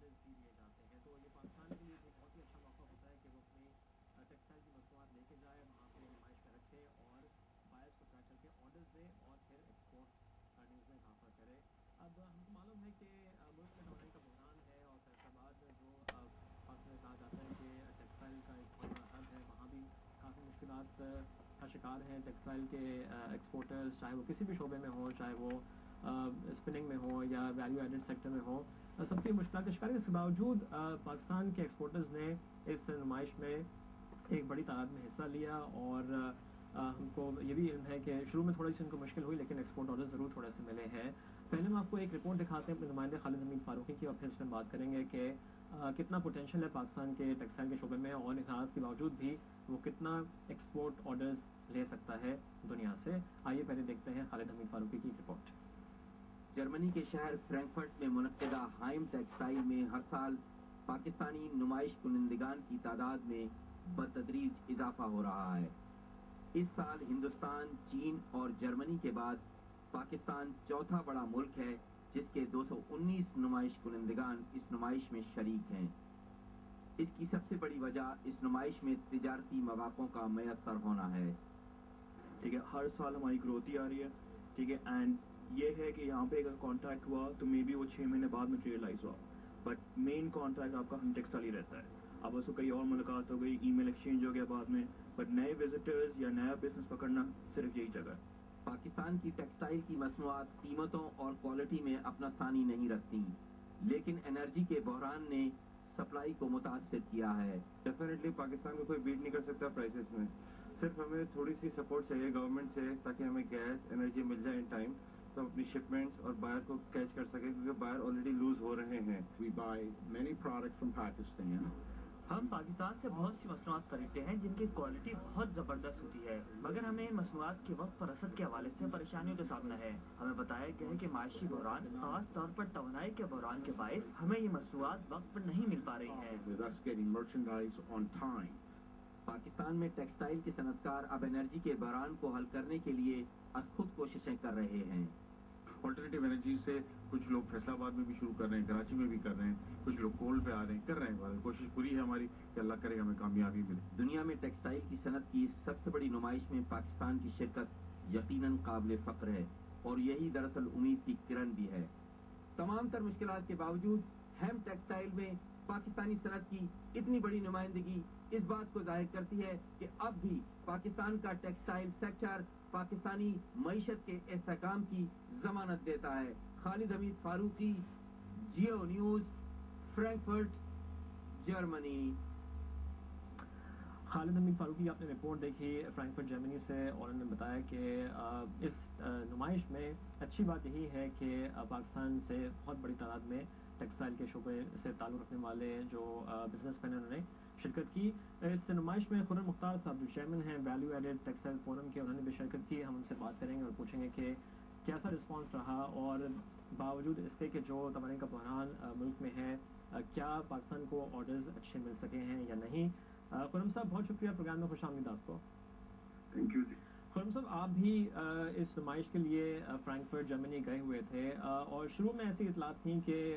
Orders بھی لیے جاتے ہیں. تو یہ پاکستان کے لیے ایک بہت ہی اچھا موقع ہوتا ہے کہ وہ اپنی ٹیکسٹائل کی مصنوعات لے کے جائے, وہاں پہ نمائش میں رکھے اور بائرس کو پتہ چل کے آرڈرز دے اور پھر ایکسپورٹ ارننگز میں اضافہ کرے. اب ہم کو معلوم ہے کہ ملک میں توانائی کا بحران ہے اور فیصل آباد جو پاکستان میں کہا جاتا ہے کہ ٹیکسٹائل کا ایک بہت بڑا ہب ہے, وہاں بھی کافی مشکلات کا شکار ہیں ٹیکسٹائل کے ایکسپورٹرز, چاہے وہ کسی بھی شعبے میں ہوں, چاہے وہ اسپننگ میں ہو یا ویلیو ایڈڈ سیکٹر میں ہو, سب کی مشکلات کا شکار ہے. اس کے باوجود پاکستان کے ایکسپورٹرز نے اس نمائش میں ایک بڑی تعداد میں حصہ لیا اور ہم کو یہ بھی علم ہے کہ شروع میں تھوڑی سی ان کو مشکل ہوئی, لیکن ایکسپورٹ آرڈر ضرور تھوڑے سے ملے ہیں. پہلے ہم آپ کو ایک رپورٹ دکھاتے ہیں اپنے نمائندے خالد حمید فاروقی کی, اور پھر اس میں بات کریں گے کہ کتنا پوٹینشیل ہے پاکستان کے ٹیکسٹائل کے شعبے میں, اور ان حالات کے باوجود بھی وہ کتنا ایکسپورٹ آرڈرز لے سکتا ہے دنیا سے. آئیے پہلے دیکھتے ہیں خالد حمید فاروقی کی رپورٹ. جرمنی کے شہر فرینکفرٹ میں منعقدہ ہائم ٹیکسٹائل میں ہر سال پاکستانی نمائش کنندگان کی تعداد میں بتدریج اضافہ ہو رہا ہے. اس سال ہندوستان, چین اور جرمنی کے بعد پاکستان چوتھا بڑا ملک ہے جس کے 219 نمائش کنندگان اس نمائش میں شریک ہیں. اس کی سب سے بڑی وجہ اس نمائش میں تجارتی مواقع کا میسر ہونا ہے. ٹھیک ہے, ہر سال ہماری گروتھ ہی آ رہی ہے. ٹھیک ہے, اینڈ یہ ہے کہ یہاں پہ اگر کانٹریکٹ ہوا تو مے بی وہ 6 مہینے بعد مٹیریلائز ہوا, بٹ مین کانٹریکٹ آپ کا ہم ٹیکسٹائل ہی رہتا ہے. اب اس کو کئی اور ملاقات ہو گئی, ای میل ایکسچینج ہو گیا بعد میں, بٹ نئے وزٹرز یا نیا بزنس پکڑنا صرف یہی جگہ ہے. پاکستان کی ٹیکسٹائل کی مصنوعات قیمتوں اور کوالٹی میں اپنا ثانی نہیں رکھتی, لیکن انرجی کے بحران نے سپلائی کو متاثر کیا ہے. ڈیفینیٹلی پاکستان کو کوئی بیٹ نہیں کر سکتا پرائسز میں. صرف ہمیں تھوڑی سی سپورٹ چاہیے گورنمنٹ سے تاکہ ہمیں گیس انرجی مل جائے ان ٹائم, تو ہم اپنی شپمنٹس اور بائر کو کیچ کر سکیں, کیونکہ بائر آلریڈی لوز ہو رہے ہیں. We buy many products from Pakistan. ہم پاکستان سے بہت سی مصنوعات خریدتے ہیں جن کی کوالٹی بہت زبردست ہوتی ہے, مگر ہمیں ان مصنوعات کے وقت پر رسد کے حوالے سے پریشانیوں کا سامنا ہے. ہمیں بتایا گیا ہے کہ معاشی بحران, خاص طور پر توانائی کے بحران کے باعث ہمیں یہ مصنوعات وقت پر نہیں مل پا رہی ہیں. With us getting merchandise on time. Pakistan میں ٹیکسٹائل کے صنعت کار اب انرجی کے بحران کو حل کرنے کے لیے از خود کوششیں کر رہے ہیں. آلٹرنیٹیو انرجی سے کچھ لوگ فیصل آباد میں بھی شروع کر رہے ہیں, کراچی میں بھی کر رہے ہیں, کچھ لوگ کول پہ آ رہے ہیں, کر رہے ہیں. کوشش پوری ہے ہماری کہ اللہ کرے ہمیں کامیابی ملے. دنیا میں ٹیکسٹائل کی صنعت کی سب سے بڑی نمائش میں پاکستان کی شرکت یقیناً قابل فخر ہے, اور یہی دراصل امید کی کرن بھی ہے. تمام تر مشکلات کے باوجود ہیم ٹیکسٹائل میں پاکستانی صنعت کی اتنی بڑی نمائندگی اس بات کو ظاہر کرتی ہے کہ اب بھی پاکستان کا ٹیکسٹائل سیکٹر پاکستانی معیشت کے استحکام کی ضمانت دیتا ہے. خالد حمید فاروقی, جیو نیوز, فرینکفرٹ, جرمنی. خالد حمید فاروقی آپ نے رپورٹ دیکھی فرینکفرٹ جرمنی سے, اور انہوں نے بتایا کہ اس نمائش میں اچھی بات یہی ہے کہ پاکستان سے بہت بڑی تعداد میں ٹیکسٹائل کے شعبے سے تعلق رکھنے والے جو بزنس مین انہوں نے شرکت کی. اس نمائش میں خرم مختار صاحب جو چیئرمین ہیں ویلیو ایڈڈ ٹیکسٹائل فورم کے, انہوں نے بھی شرکت کی. ہم ان سے بات کریں گے اور پوچھیں گے کہ کیسا رسپانس رہا, اور باوجود اس کے کہ جو توانائی کا بحران ملک میں ہے, کیا پاکستان کو آرڈرز اچھے مل سکے ہیں یا نہیں. خرم صاحب بہت شکریہ, پروگرام میں خوش آمدید آپ کو. Thank you. خرم صاحب آپ بھی اس نمائش کے لیے فرینکفرٹ جرمنی گئے ہوئے تھے, اور شروع میں ایسی اطلاعات تھیں کہ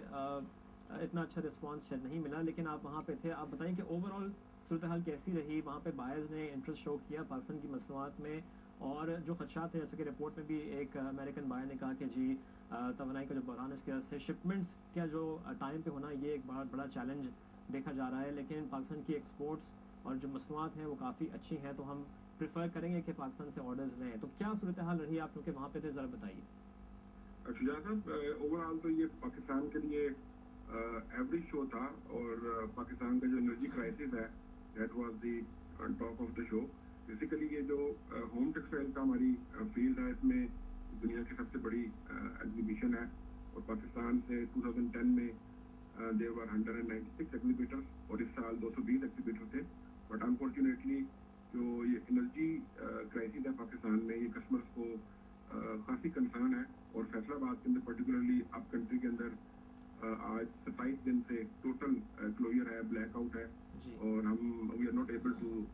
اتنا اچھا رسپانس شاید نہیں ملا, لیکن آپ وہاں پہ تھے. آپ بتائیں کہ اوور آل صورتحال کیسی رہی وہاں پہ؟ بائرز نے انٹرسٹ شو کیا پاکستان کی مصنوعات میں, اور جو خدشات ہیں جیسے کہ رپورٹ میں بھی ایک امریکن بائر نے کہا کہ جی توانائی کا جو بحران اس کی وجہ سے شپمنٹس کا جو ٹائم پہ ہونا یہ ایک بہت بڑا چیلنج دیکھا جا رہا ہے, لیکن پاکستان کی ایکسپورٹس اور جو مصنوعات ہیں وہ کافی اچھی ہیں, تو ہم پریفر کریں گے کہ پاکستان سے آرڈرز لیں. تو کیا صورتحال رہی آپ کیونکہ وہاں پہ تھے, ذرا بتائیے. شجاع صاحب, اوور آل تو یہ پاکستان کے لیے ایوریج شو تھا, اور پاکستان کا جو انرجی کرائسس ہے that was the top of the show. Basically یہ جو ہوم ٹیکسٹائل کا ہماری فیلڈ ہے, اس میں دنیا کی سب سے بڑی ایگزیبیشن ہے, اور پاکستان سے 2010 میں there were 196 ایگزیبیٹرس, اور اس سال 220 ایگزیبیٹر تھے. بٹ انفارچونیٹلی جو یہ انرجی کرائسس ہے پاکستان میں, یہ کسٹمرس کو کافی کنسرن ہے, اور فیصل آباد کے اندر پرٹیکولرلی اب کنٹری کے اندر آج 27 دن سے ٹوٹل کلوجر ہے, بلیک آؤٹ ہے, اور ہم we are not able to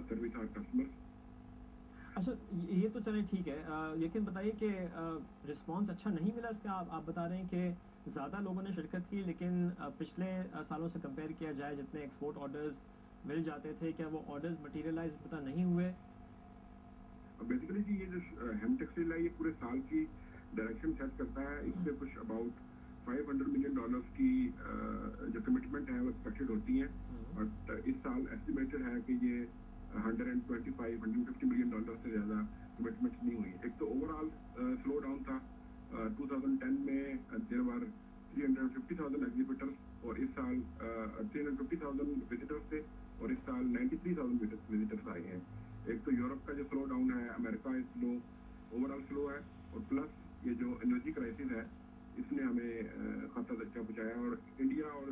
service our customers. اچھا یہ تو چلیں ٹھیک ہے, لیکن بتائیے کہ رسپانس اچھا نہیں ملا اس کا. آپ بتا رہے ہیں کہ ज़्यादा लोगों ने शिरकत की, लेकिन पिछले सालों से कंपेयर किया जाए जितने एक्सपोर्ट ऑर्डर्स मिल जाते थे, क्या वो ऑर्डर्स मटीरियलाइज पता नहीं हुए? बेसिकली जी ये जो हेम टेक्सटाइल है ये पूरे साल की डायरेक्शन सेट करता है। इससे कुछ अबाउट $500 मिलियन की जो कमिटमेंट है वो एक्सपेक्टेड होती है, और इस साल एस्टिमेटेड है कि ये $125-150 मिलियन से ज़्यादा कमिटमेंट नहीं हुई। एक तो ओवरऑल स्लो डाउन था। 2010 में देयर वर 350,000 एग्जीबिटर्स, और इस साल 350,000 विजिटर्स थे, और इस साल 93,000 विजिटर्स आए हैं। एक तो यूरोप का जो स्लो डाउन है, America is slow, overall slow है, और प्लस ये जो एनर्जी क्राइसिस है इसने हमें खासा धक्का पहुंचाया, और इंडिया और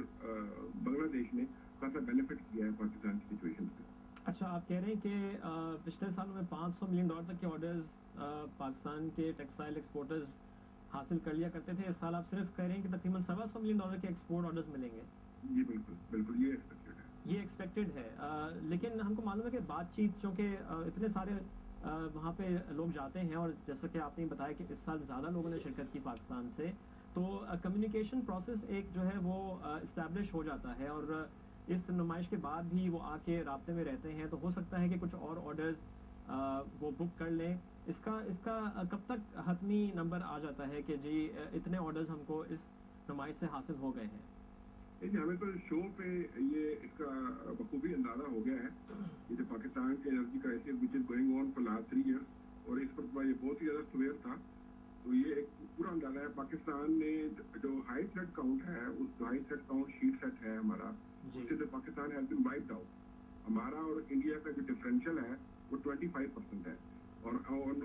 बांग्लादेश ने खासा बेनिफिट किया है पाकिस्तान की सिचुएशन से। अच्छा, आप कह रहे हैं कि पिछले सालों में $500 मिलियन तक के ऑर्डर्स पाकिस्तान के टेक्सटाइल एक्सपोर्टर्स हासिल कर लिया करते थे। इस साल आप सिर्फ कह रहे हैं कि तकरीबन $125 मिलियन के एक्सपोर्ट ऑर्डर्स मिलेंगे। जी बिल्कुल बिल्कुल, ये एक्सपेक्टेड है। ये एक्सपेक्टेड है, लेकिन हमको मालूम है कि बातचीत चूँकि इतने सारे वहाँ पे लोग जाते हैं, और जैसा कि आपने बताया कि इस साल ज़्यादा लोगों ने शिरकत की पाकिस्तान से, तो कम्युनिकेशन प्रोसेस एक जो है वो इस्टेब्लिश हो जाता है, और इस नुमाइश के बाद भी वो आके राब्ते में रहते हैं, तो हो सकता है कि कुछ और ऑर्डर्स वो बुक कर लें। इसका कब तक हतमी नंबर आ जाता है कि जी इतने ऑर्डर्स हमको इस नुमाइश से हासिल हो गए हैं? देखिए, हमें तो शो पे ये इसका बखूबी अंदाजा हो गया है। ये जो पाकिस्तान के energy crisis which is going on for last 3 years, और इस पर ये बहुत ही ज़्यादा सवेयर था, तो ये एक पूरा अंदाजा है। पाकिस्तान ने जो हाई थ्रेड काउंट है, उस high thread count sheet set है हमारा, उससे जो Pakistan has been wiped out. हमारा और इंडिया का जो डिफरेंशियल है वो 25% है, और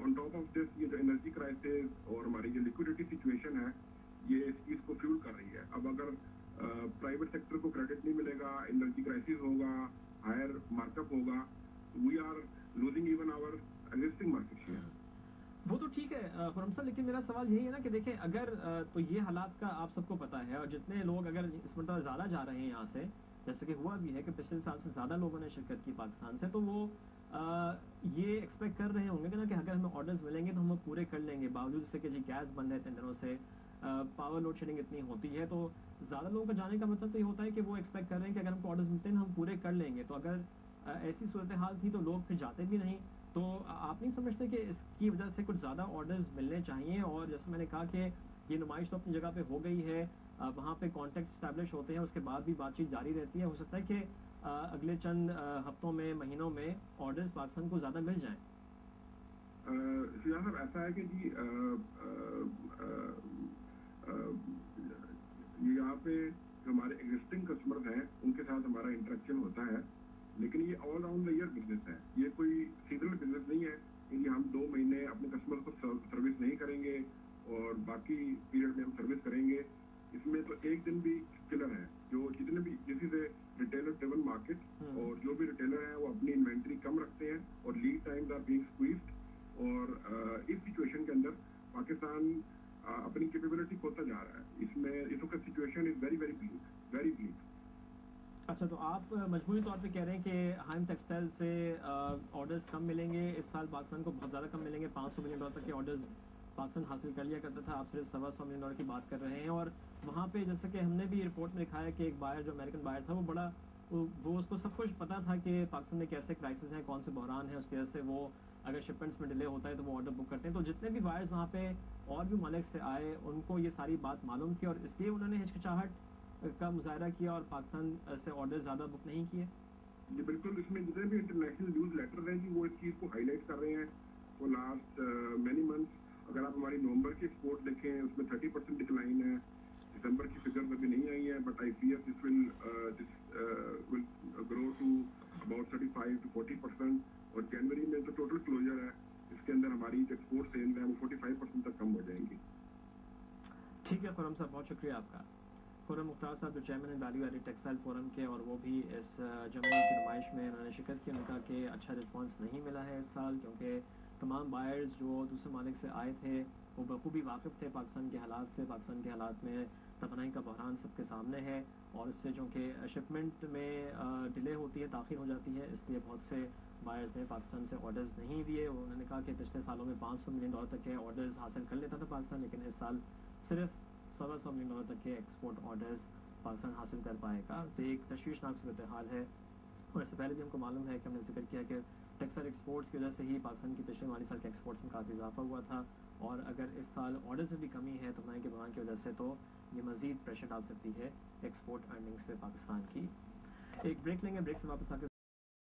ऑन टॉप ऑफ दिस ये जो एनर्जी क्राइसिस और हमारी जो लिक्विडिटी सिचुएशन है, ये इस चीज़ को फ्यूल कर रही है। अब अगर प्राइवेट सेक्टर को क्रेडिट नहीं मिलेगा, एनर्जी क्राइसिस होगा, हायर मार्कअप होगा, we are losing even our existing market share. वो तो ठीक है खुरम साहब, लेकिन मेरा सवाल यही है ना कि देखें, अगर तो ये हालात का आप सबको पता है, और जितने लोग अगर इस मतलब ज़्यादा जा रहे हैं यहाँ से, जैसे कि हुआ भी है कि पिछले साल से ज़्यादा लोगों ने शिरकत की पाकिस्तान से, तो वो ये एक्सपेक्ट कर रहे होंगे कि ना कि अगर हमें ऑर्डर्स मिलेंगे तो हम पूरे कर लेंगे, बावजूद इससे कि जी गैस बंद है 3 दिनों से, पावर लोड शेडिंग इतनी होती है, तो ज़्यादा लोगों का जाने का मतलब तो ये होता है कि वो एक्सपेक्ट कर रहे हैं कि अगर हमको ऑर्डर्स मिलते हैं हम पूरे कर लेंगे। तो अगर ऐसी सूरत हाल थी तो लोग फिर जाते भी नहीं। तो आप नहीं समझते कि इसकी वजह से कुछ ज़्यादा ऑर्डर्स मिलने चाहिए? और जैसे मैंने कहा कि ये नुमाइश तो अपनी जगह पे हो गई है, वहाँ पे कॉन्टेक्ट इस्टेब्लिश होते हैं, उसके बाद भी बातचीत जारी रहती है। हो सकता है कि अगले चंद हफ्तों में, महीनों में ऑर्डर्स पाकिस्तान को ज़्यादा मिल जाएँ। साहब ऐसा है कि जी ये यहाँ पे हमारे एग्जिस्टिंग कस्टमर्स हैं, उनके साथ हमारा इंटरेक्शन होता है, लेकिन ये all round the year business है। ये कोई सीजनल बिजनेस नहीं है कि हम 2 महीने अपने कस्टमर को सर्विस नहीं करेंगे और बाकी पीरियड में हम सर्विस करेंगे। इसमें तो एक दिन भी किलर है। जो जितने भी किसी से रिटेलर ड्रिवन मार्केट, और जो भी रिटेलर है वो अपनी इन्वेंट्री कम रखते हैं, और lead times are being squeezed, और इस सिचुएशन के अंदर पाकिस्तान अपनी कैपेबिलिटी खोता जा रहा है। इसमें इस वक्त situation is very very bleak. अच्छा, तो आप मजबूरी तौर पे कह रहे हैं कि हाइम टेक्सटाइल से ऑर्डर्स कम मिलेंगे इस साल, पाकिस्तान को बहुत ज़्यादा कम मिलेंगे। $500 मिलियन तक के ऑर्डर्स पाकिस्तान हासिल कर लिया करता था, आप सिर्फ $125 मिलियन की बात कर रहे हैं। और वहाँ पे जैसे कि हमने भी रिपोर्ट में लिखा है कि एक बायर, जो अमेरिकन बायर था, वो उसको सब कुछ पता था कि पाकिस्तान में कैसे क्राइसिस हैं, कौन से बहरान है, उसकी वजह से वो अगर शिपमेंट्स में डिले होता है तो वो ऑर्डर बुक करते हैं। तो जितने भी बायर्स वहाँ पे और भी मलिक से आए, उनको ये सारी बात मालूम थी, और इसलिए उन्होंने हिचकिचाहट का मुजाहरा किया और पाकिस्तान से ऑर्डर ज़्यादा बुक नहीं किए। जी बिल्कुल, इसमें जितने भी इंटरनेशनल न्यूज़ लेटर हैं जी, वो इस चीज़ को हाईलाइट कर रहे हैं फॉर लास्ट मैनी मंथ्स। अगर आप हमारी नवंबर की एक्सपोर्ट देखें, उसमें 30% डिक्लाइन है। दिसंबर की फिगर्स अभी नहीं आई है, but I fear this will grow to about 35 to 40%, और जनवरी में जो टोटल क्लोजर है, इसके अंदर हमारी जो एक्सपोर्ट सेल्स है वो 45% तक कम हो जाएंगी। ठीक है खुरम साहब, बहुत शुक्रिया आपका। खुरम मुख्तार साहब, जो चेयरमैन है वैल्यू एडेड टेक्सटाइल फोरम के, और वो भी इस जमुई की नुमाइश में उन्होंने शिरकत की। उन्होंने कहा कि अच्छा रिस्पांस नहीं मिला है इस साल, क्योंकि तमाम बायर्स जो दूसरे मालिक से आए थे वो बखूबी वाकिफ़ थे पाकिस्तान के हालात से। पाकिस्तान के हालात में तवानाई का बहरान सबके सामने है, और इससे जो कि शिपमेंट में डिले होती है, ताख़ीर हो जाती है, इसलिए बहुत से बायर्स ने पाकिस्तान से ऑर्डर्स नहीं दिए। उन्होंने कहा कि पिछले सालों में $500 मिलियन तक के ऑर्डर्स हासिल कर लेता था पाकिस्तान, लेकिन इस साल सिर्फ 1600 मिलियन डॉलर तक के एक्सपोर्ट ऑर्डर्स पाकिस्तान हासिल कर पाएगा। तो एक तशवीशनाक सूरत हाल है। और इससे पहले भी हमको मालूम है कि हमने जिक्र किया कि टेक्सटाइल एक्सपोर्ट्स की वजह से ही पाकिस्तान की पिछले माली साल के एक्सपोर्ट्स में काफ़ी इजाफा हुआ था, और अगर इस साल ऑर्डर्स में भी कमी है तो महंगे बहान की वजह से, तो ये मज़ीद प्रेशर डाल सकती है एक्सपोर्ट अर्निंग्स पे पाकिस्तान की। एक ब्रेक लेंगे, ब्रेक से वापस आकर